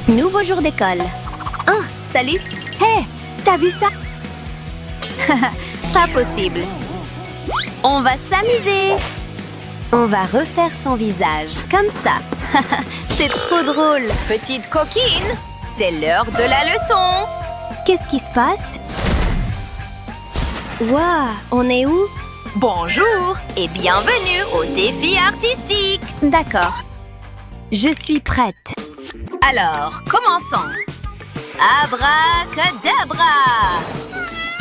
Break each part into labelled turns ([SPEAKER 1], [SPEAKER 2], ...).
[SPEAKER 1] Nouveau jour d'école. Oh, salut. Hé, t'as vu ça? Pas possible. On va s'amuser. On va refaire son visage, comme ça. C'est trop drôle.
[SPEAKER 2] Petite coquine, c'est l'heure de la leçon.
[SPEAKER 1] Qu'est-ce qui se passe? Waouh, on est où?
[SPEAKER 2] Bonjour et bienvenue au défi artistique.
[SPEAKER 1] D'accord. Je suis prête.
[SPEAKER 2] Alors, commençons. Abracadabra.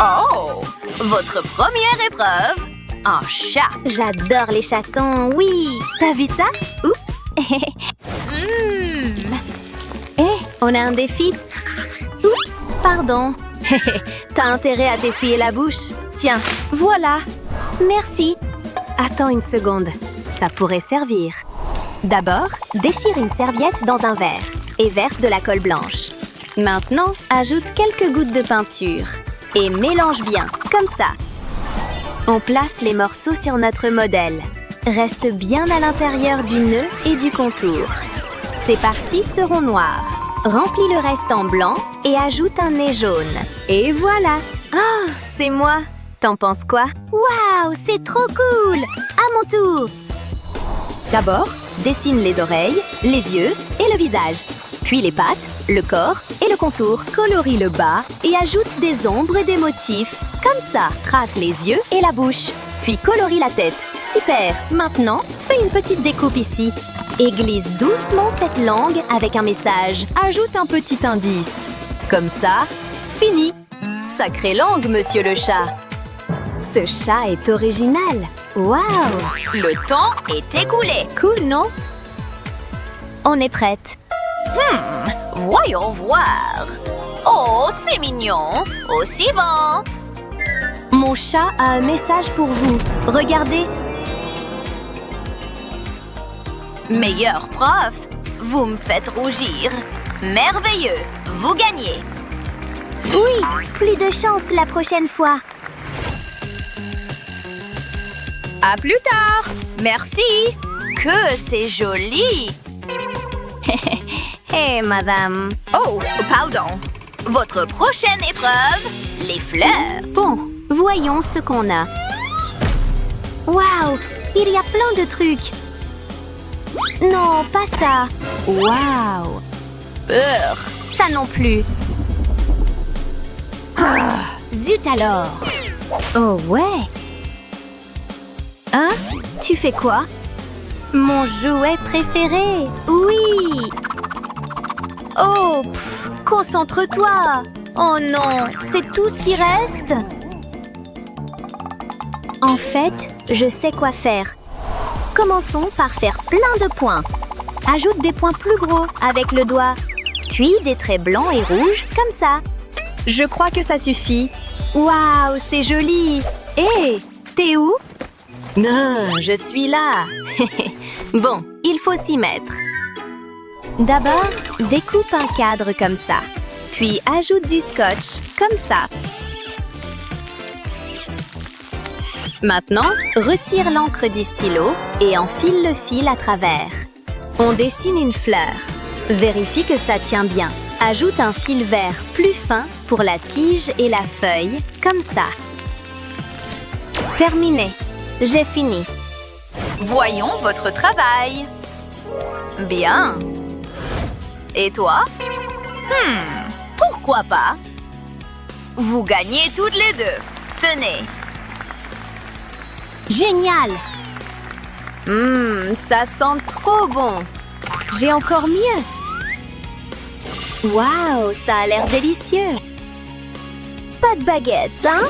[SPEAKER 2] Oh, votre première épreuve, un chat.
[SPEAKER 1] J'adore les chatons, oui. T'as vu ça? Oups. On a un défi. Oups, pardon. T'as intérêt à t'essuyer la bouche. Tiens, voilà. Merci. Attends une seconde. Ça pourrait servir. D'abord, déchire une serviette dans un verre et verse de la colle blanche. Maintenant, ajoute quelques gouttes de peinture et mélange bien, comme ça. On place les morceaux sur notre modèle. Reste bien à l'intérieur du nœud et du contour. Ces parties seront noires. Remplis le reste en blanc et ajoute un nez jaune. Et voilà! Oh, c'est moi! T'en penses quoi? Waouh, c'est trop cool! À mon tour! D'abord, dessine les oreilles, les yeux et le visage. Puis les pattes, le corps et le contour. Colorie le bas et ajoute des ombres et des motifs. Comme ça, trace les yeux et la bouche. Puis colorie la tête. Super! Maintenant, fais une petite découpe ici. Et glisse doucement cette langue avec un message. Ajoute un petit indice. Comme ça, fini! Sacrée langue, monsieur le chat! Ce chat est original! Waouh!
[SPEAKER 2] Le temps est écoulé.
[SPEAKER 1] Cool, non? On est prête.
[SPEAKER 2] Voyons voir. Oh, c'est mignon. Au suivant.
[SPEAKER 1] Mon chat a un message pour vous. Regardez.
[SPEAKER 2] Meilleur prof, vous me faites rougir. Merveilleux, vous gagnez.
[SPEAKER 1] Oui, plus de chance la prochaine fois.
[SPEAKER 2] À plus tard. Merci. Que c'est joli.
[SPEAKER 1] Hé, madame.
[SPEAKER 2] Oh, pardon. Votre prochaine épreuve, les fleurs.
[SPEAKER 1] Bon, voyons ce qu'on a. Waouh, il y a plein de trucs. Non, pas ça. Waouh. Ça non plus. Zut alors. Oh ouais. Hein? Tu fais quoi? Mon jouet préféré. Oui. Oh, concentre-toi. Oh non, c'est tout ce qui reste? En fait, je sais quoi faire. Commençons par faire plein de points. Ajoute des points plus gros avec le doigt. Puis des traits blancs et rouges, comme ça. Je crois que ça suffit. Waouh, c'est joli. Hé, t'es où? Non, je suis là. Bon, il faut s'y mettre. D'abord, découpe un cadre comme ça. Puis ajoute du scotch, comme ça. Maintenant, retire l'encre du stylo et enfile le fil à travers. On dessine une fleur. Vérifie que ça tient bien. Ajoute un fil vert plus fin pour la tige et la feuille, comme ça. Terminé. J'ai fini.
[SPEAKER 2] Voyons votre travail. Bien. Et toi? Pourquoi pas? Vous gagnez toutes les deux. Tenez.
[SPEAKER 1] Génial! Ça sent trop bon. J'ai encore mieux. Waouh, ça a l'air délicieux. Pas de baguette, hein?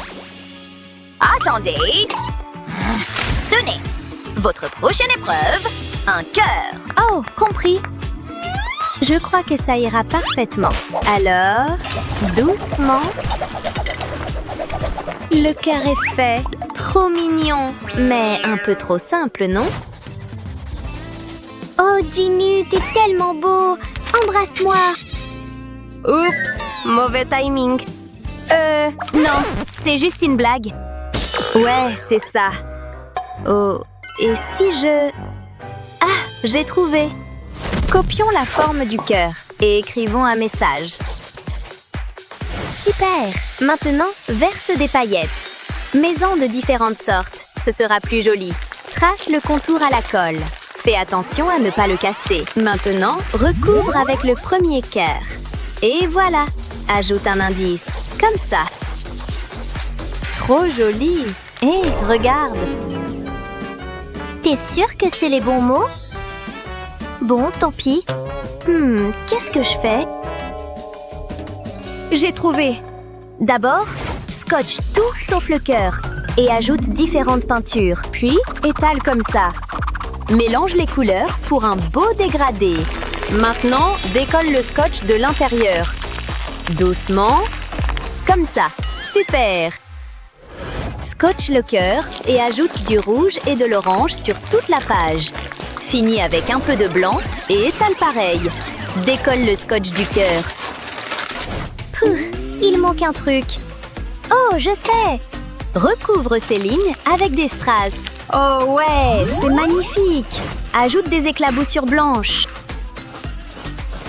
[SPEAKER 2] Attendez. Tenez. Votre prochaine épreuve, un cœur.
[SPEAKER 1] Oh, compris. Je crois que ça ira parfaitement. Alors, doucement. Le cœur est fait. Trop mignon, mais un peu trop simple, non? Oh, Ginny, t'es tellement beau! Embrasse-moi! Oups, mauvais timing. Non, c'est juste une blague. Ouais, c'est ça. Oh, et si je... Ah, j'ai trouvé! Copions la forme du cœur. et écrivons un message. Super! Maintenant, verse des paillettes. Mets-en de différentes sortes, ce sera plus joli. Trace le contour à la colle. Fais attention à ne pas le casser. Maintenant, recouvre avec le premier cœur. Et voilà! Ajoute un indice, comme ça. Trop joli! Hé, regarde!
[SPEAKER 3] T'es sûr que c'est les bons mots? Bon, tant pis.
[SPEAKER 1] Qu'est-ce que je fais? J'ai trouvé! D'abord, scotche tout sauf le cœur et ajoute différentes peintures, puis étale comme ça. Mélange les couleurs pour un beau dégradé. Maintenant, décolle le scotch de l'intérieur. Doucement, comme ça. Super! Scotche le cœur et ajoute du rouge et de l'orange sur toute la page. Finis avec un peu de blanc et étale pareil. Décolle le scotch du cœur.
[SPEAKER 3] Il manque un truc. Oh, je sais!
[SPEAKER 1] Recouvre ces lignes avec des strass. Oh ouais, c'est magnifique! Ajoute des éclaboussures blanches.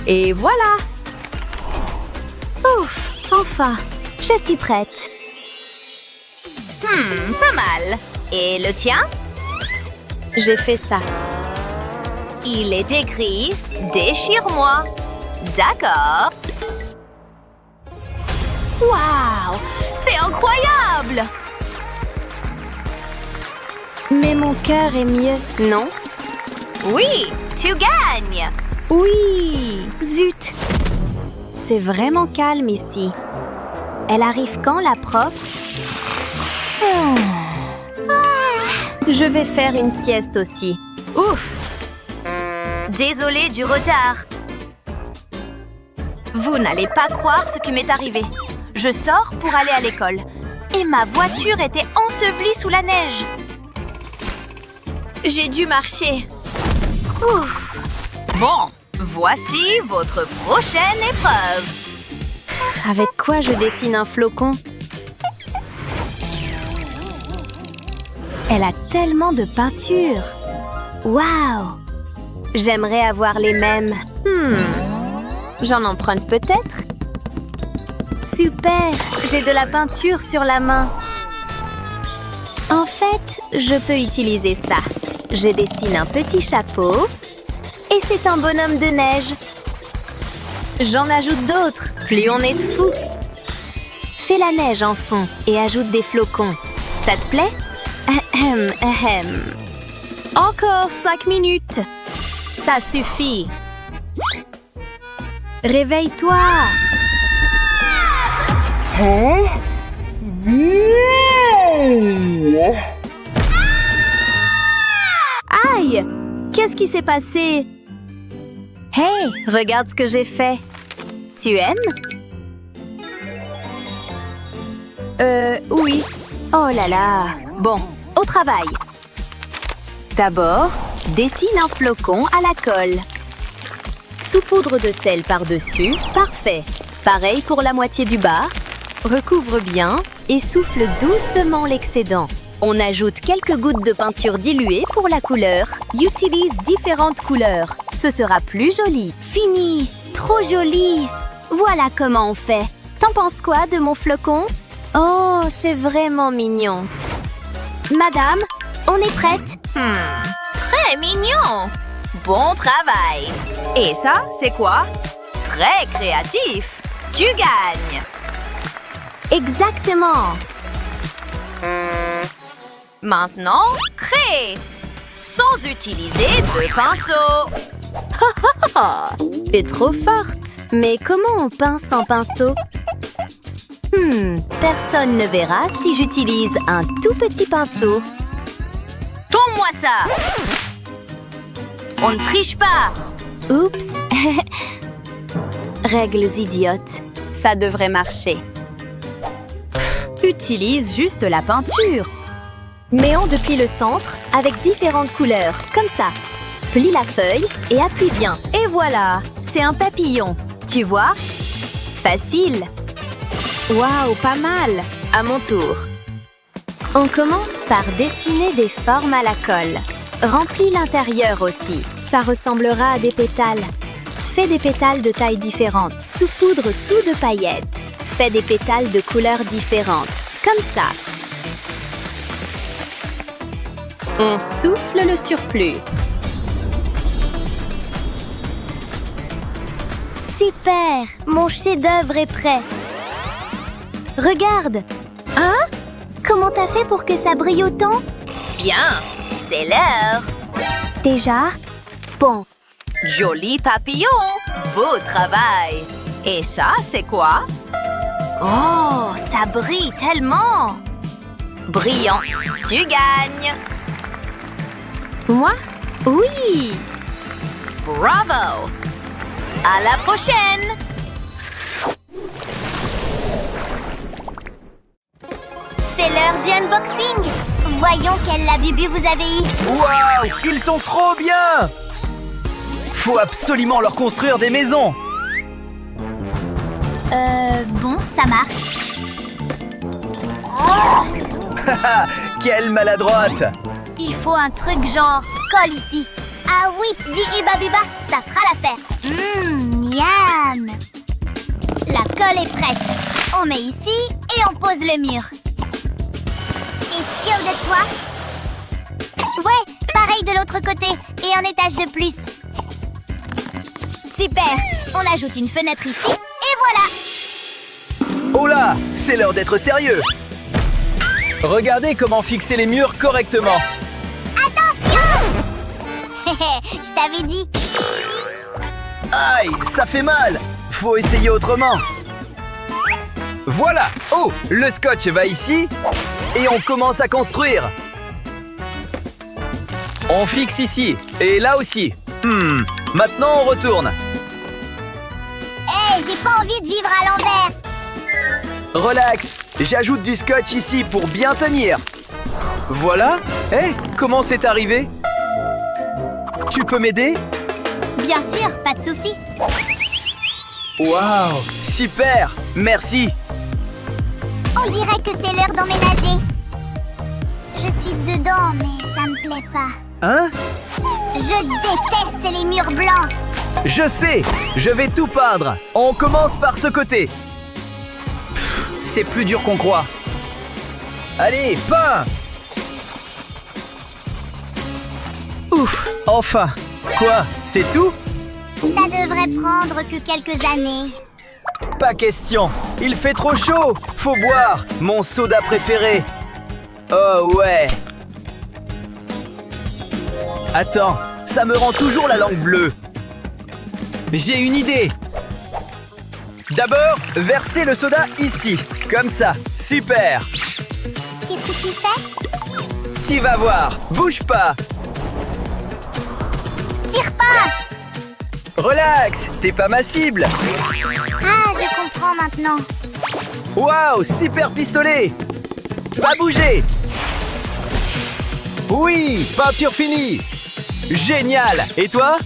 [SPEAKER 1] Et voilà! Ouf, enfin, je suis prête.
[SPEAKER 2] Pas mal. Et le tien?
[SPEAKER 1] J'ai fait ça.
[SPEAKER 2] Il est écrit « Déchire-moi ». D'accord. Waouh! C'est incroyable!
[SPEAKER 1] Mais mon cœur est mieux, non?
[SPEAKER 2] Oui, tu gagnes!
[SPEAKER 1] Oui! Zut! C'est vraiment calme ici. Elle arrive quand, la prof? Je vais faire une sieste aussi.
[SPEAKER 2] Ouf! Désolée du retard. Vous n'allez pas croire ce qui m'est arrivé. Je sors pour aller à l'école et ma voiture était ensevelie sous la neige. J'ai dû marcher. Ouf! Bon, voici votre prochaine épreuve.
[SPEAKER 1] Avec quoi je dessine un flocon? Elle a tellement de peinture. Waouh! J'aimerais avoir les mêmes. J'en emprunte peut-être? Super! J'ai de la peinture sur la main. En fait, je peux utiliser ça. Je dessine un petit chapeau et c'est un bonhomme de neige. J'en ajoute d'autres, plus on est de fous. Fais la neige en fond et ajoute des flocons. Ça te plaît? Encore 5 minutes. Ça suffit. Réveille-toi. Aïe! Qu'est-ce qui s'est passé? Hey, regarde ce que j'ai fait. Tu aimes? Oui. Oh là là. Bon, au travail. D'abord, dessine un flocon à la colle. Saupoudre de sel par-dessus. Parfait. Pareil pour la moitié du bas. Recouvre bien et souffle doucement l'excédent. On ajoute quelques gouttes de peinture diluée pour la couleur. Utilise différentes couleurs. Ce sera plus joli.
[SPEAKER 3] Fini! Trop joli! Voilà comment on fait. T'en penses quoi de mon flocon?
[SPEAKER 1] Oh, c'est vraiment mignon.
[SPEAKER 3] Madame, on est prête?
[SPEAKER 2] Très mignon! Bon travail! Et ça, c'est quoi? Très créatif! Tu gagnes!
[SPEAKER 3] Exactement!
[SPEAKER 2] Maintenant, crée! Sans utiliser de pinceau!
[SPEAKER 1] T'es trop forte. Mais comment on pince sans pinceau? Personne ne verra si j'utilise un tout petit pinceau.
[SPEAKER 2] Tombe-moi ça! On ne triche pas!
[SPEAKER 1] Oups! Règles idiotes. Ça devrait marcher. Utilise juste la peinture. Mets-en depuis le centre avec différentes couleurs, comme ça. Plie la feuille et appuie bien. Et voilà, c'est un papillon. Tu vois? Facile. Waouh, pas mal. À mon tour. On commence par dessiner des formes à la colle. Remplis l'intérieur aussi. Ça ressemblera à des pétales. Fais des pétales de tailles différentes. Saupoudre tout de paillettes. Fais des pétales de couleurs différentes. Comme ça. On souffle le surplus.
[SPEAKER 3] Super! Mon chef-d'œuvre est prêt. Regarde! Hein? Comment t'as fait pour que ça brille autant?
[SPEAKER 2] Bien, c'est l'heure.
[SPEAKER 3] Déjà? Bon.
[SPEAKER 2] Joli papillon, beau travail. Et ça, c'est quoi? Oh, ça brille tellement. Brillant, tu gagnes.
[SPEAKER 1] Moi? Oui!
[SPEAKER 2] Bravo! À la prochaine!
[SPEAKER 3] C'est l'heure du unboxing! Voyons quel labubu vous avez eu.
[SPEAKER 4] Waouh! Ils sont trop bien! Faut absolument leur construire des maisons!
[SPEAKER 3] Bon, ça marche.
[SPEAKER 4] Haha! Quelle maladroite!
[SPEAKER 3] Il faut un truc genre colle ici. Ah oui, dis Uba Buba, ça fera l'affaire. Miam! La colle est prête. On met ici et on pose le mur. T'es sûr de toi? Ouais, pareil de l'autre côté et un étage de plus. Super! On ajoute une fenêtre ici et voilà!
[SPEAKER 4] Oh là! C'est l'heure d'être sérieux! Regardez comment fixer les murs correctement!
[SPEAKER 3] Je t'avais dit.
[SPEAKER 4] Aïe! Ça fait mal! Faut essayer autrement! Voilà! Oh! Le scotch va ici et on commence à construire! On fixe ici et là aussi! Maintenant on retourne!
[SPEAKER 3] Hey, j'ai pas envie de vivre à l'envers.
[SPEAKER 4] Relax! J'ajoute du scotch ici pour bien tenir! Voilà! Hé! Comment c'est arrivé? Tu peux m'aider?
[SPEAKER 3] Bien sûr, pas de souci.
[SPEAKER 4] Waouh! Super! Merci!
[SPEAKER 3] On dirait que c'est l'heure d'emménager. Je suis dedans, mais ça me plaît pas.
[SPEAKER 4] Hein?
[SPEAKER 3] Je déteste les murs blancs.
[SPEAKER 4] Je sais! Je vais tout peindre! On commence par ce côté! C'est plus dur qu'on croit! Allez, peins! Ouf! Enfin! Quoi? C'est tout?
[SPEAKER 3] Ça devrait prendre que quelques années.
[SPEAKER 4] Pas question! Il fait trop chaud! Faut boire! Mon soda préféré! Oh ouais! Attends, ça me rend toujours la langue bleue! J'ai une idée! D'abord, versez le soda ici, comme ça, super!
[SPEAKER 3] Qu'est-ce que tu fais?
[SPEAKER 4] Tu vas voir, bouge pas!
[SPEAKER 3] Tire pas!
[SPEAKER 4] Relax, t'es pas ma cible!
[SPEAKER 3] Ah, je comprends maintenant.
[SPEAKER 4] Waouh, super pistolet! Pas bouger! Oui, peinture finie! Génial! Et toi?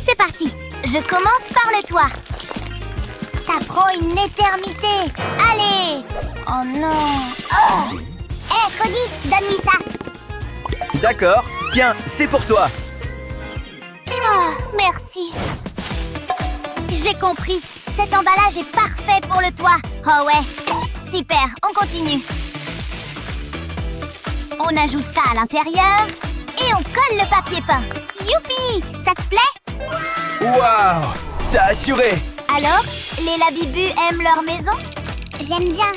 [SPEAKER 3] C'est parti. Je commence par le toit. Ça prend une éternité. Allez! Oh non! Oh! Hé, Cody, donne-lui ça.
[SPEAKER 4] D'accord, tiens, c'est pour toi!
[SPEAKER 3] Oh, merci. J'ai compris. Cet emballage est parfait pour le toit. Oh ouais. Super, on continue. On ajoute ça à l'intérieur et on colle le papier peint. Youpi! Ça te plaît?
[SPEAKER 4] Waouh! T'as assuré!
[SPEAKER 3] Alors, les labibus aiment leur maison? J'aime bien.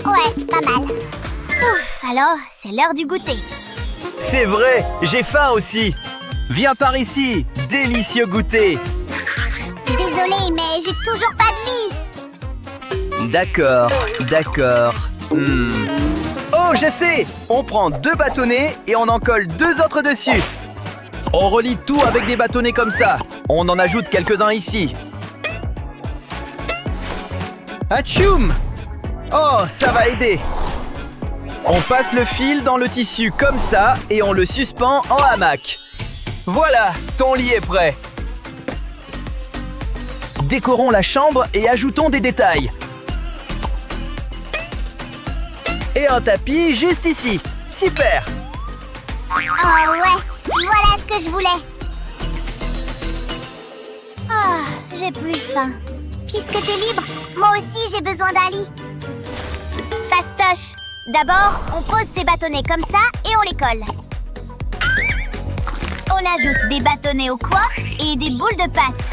[SPEAKER 3] Ouais, pas mal. Ouf, alors, c'est l'heure du goûter.
[SPEAKER 4] C'est vrai, j'ai faim aussi! Viens par ici! Délicieux goûter!
[SPEAKER 3] Désolée, mais j'ai toujours pas de lit.
[SPEAKER 4] D'accord, d'accord. Oh, je sais! On prend 2 bâtonnets et on en colle 2 autres dessus. On relie tout avec des bâtonnets comme ça. On en ajoute quelques-uns ici. Atchoum! Oh, ça va aider. On passe le fil dans le tissu comme ça et on le suspend en hamac. Voilà, ton lit est prêt. Décorons la chambre et ajoutons des détails. Et un tapis juste ici. Super!
[SPEAKER 3] Oh ouais, voilà ce que je voulais. J'ai plus faim. Puisque t'es libre, moi aussi j'ai besoin d'un lit. Fastoche. D'abord, on pose ces bâtonnets comme ça et on les colle. On ajoute des bâtonnets au coin et des boules de pâte.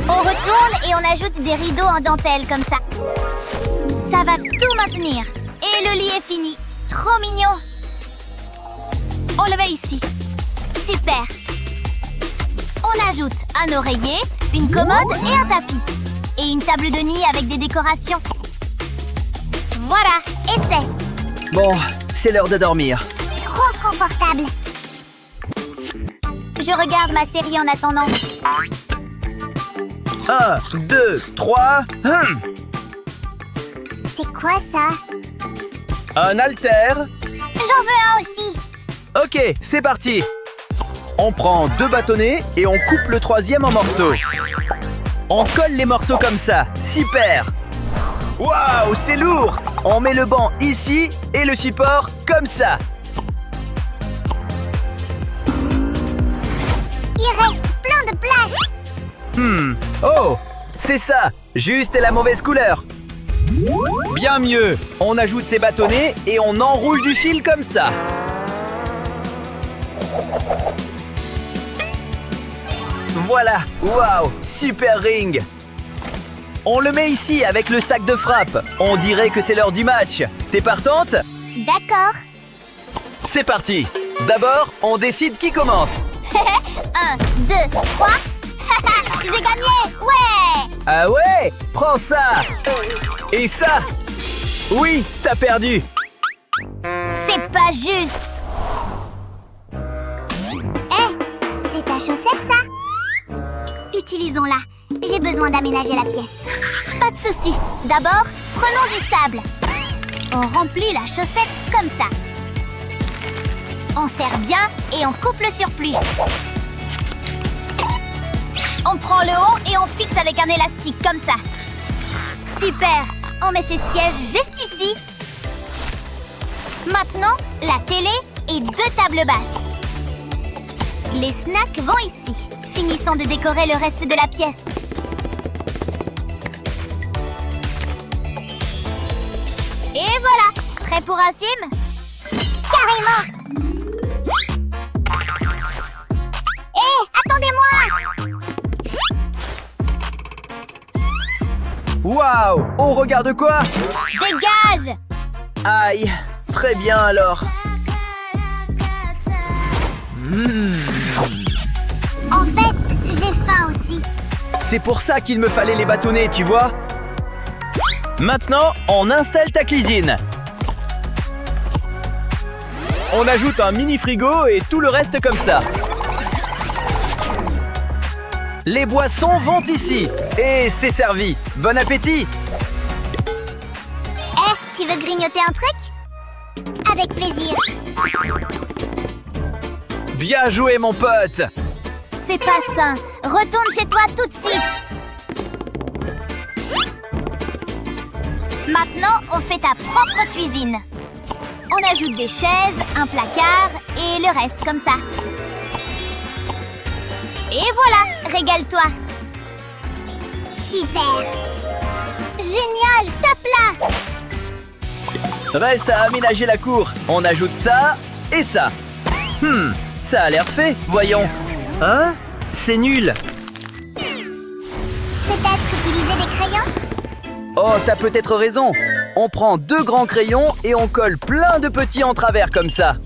[SPEAKER 3] On retourne et on ajoute des rideaux en dentelle comme ça. Ça va tout maintenir. Et le lit est fini. Trop mignon. On le met ici. Super. On ajoute un oreiller, une commode et un tapis. Et une table de nuit avec des décorations. Voilà, essaie.
[SPEAKER 4] Bon, c'est l'heure de dormir.
[SPEAKER 3] Trop confortable. Je regarde ma série en attendant.
[SPEAKER 4] 1, 2, 3.
[SPEAKER 3] C'est quoi ça?
[SPEAKER 4] Un haltère.
[SPEAKER 3] J'en veux un aussi.
[SPEAKER 4] Ok, c'est parti. On prend 2 bâtonnets et on coupe le 3e en morceaux. On colle les morceaux comme ça. Super. Waouh, c'est lourd. On met le banc ici et le support comme ça.
[SPEAKER 3] Il reste plein de place.
[SPEAKER 4] Oh, c'est ça. Juste la mauvaise couleur. Bien mieux. On ajoute ces bâtonnets et on enroule du fil comme ça. Voilà. Waouh, super ring. On le met ici avec le sac de frappe. On dirait que c'est l'heure du match. T'es partante?
[SPEAKER 3] D'accord.
[SPEAKER 4] C'est parti. D'abord, on décide qui commence.
[SPEAKER 3] 1, 2, 3. J'ai gagné. Ouais.
[SPEAKER 4] Ah ouais? Prends ça. Et ça? Oui, t'as perdu.
[SPEAKER 3] C'est pas juste. C'est ta chaussette, ça? Utilisons-la. J'ai besoin d'aménager la pièce. Pas de souci. D'abord, prenons du sable. On remplit la chaussette comme ça. On serre bien et on coupe le surplus. On prend le haut et on fixe avec un élastique comme ça. Super. On met ses sièges juste ici. Maintenant, la télé et 2 tables basses. Les snacks vont ici. Finissons de décorer le reste de la pièce. Et voilà. Prêt pour un film? Carrément. Hé, attendez-moi.
[SPEAKER 4] Waouh, on regarde quoi?
[SPEAKER 3] Dégage.
[SPEAKER 4] Aïe, très bien alors.
[SPEAKER 3] En fait, j'ai faim aussi.
[SPEAKER 4] C'est pour ça qu'il me fallait les bâtonnets, tu vois? Maintenant, on installe ta cuisine. On ajoute un mini frigo et tout le reste comme ça. Les boissons vont ici. Et c'est servi. Bon appétit.
[SPEAKER 3] Tu veux grignoter un truc? Avec plaisir.
[SPEAKER 4] Bien joué, mon pote.
[SPEAKER 3] C'est pas sain. Retourne chez toi tout de suite. Maintenant, on fait ta propre cuisine. On ajoute des chaises, un placard et le reste comme ça. Et voilà, régale-toi. Super. Génial, top là.
[SPEAKER 4] Reste à aménager la cour. On ajoute ça et ça. Ça a l'air fait, voyons. Hein? C'est nul.
[SPEAKER 3] Peut-être utiliser des crayons?
[SPEAKER 4] Oh, t'as peut-être raison. On prend 2 grands crayons et on colle plein de petits en travers comme ça.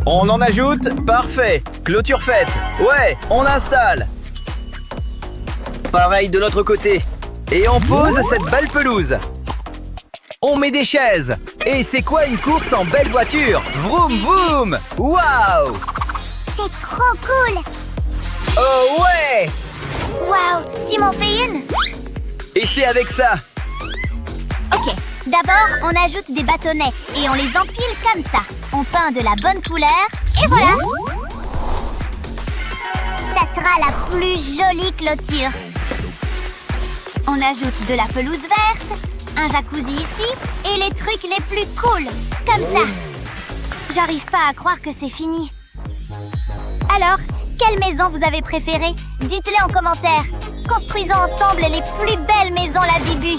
[SPEAKER 4] On en ajoute? Parfait. Clôture faite. Ouais, on installe. Pareil de l'autre côté. Et on pose cette belle pelouse. On met des chaises. Et c'est quoi une course en belle voiture? Vroom vroom. Waouh!
[SPEAKER 3] C'est trop cool.
[SPEAKER 4] Oh ouais!
[SPEAKER 3] Waouh, tu m'en fais une?
[SPEAKER 4] Et c'est avec ça.
[SPEAKER 3] Ok, d'abord, on ajoute des bâtonnets et on les empile comme ça. On peint de la bonne couleur et voilà. Ça sera la plus jolie clôture. On ajoute de la pelouse verte, un jacuzzi ici et les trucs les plus cool, comme ça. J'arrive pas à croire que c'est fini. Alors, Quelle maison vous avez préférée? Dites-le en commentaire. Construisons ensemble les plus belles maisons la Bibu.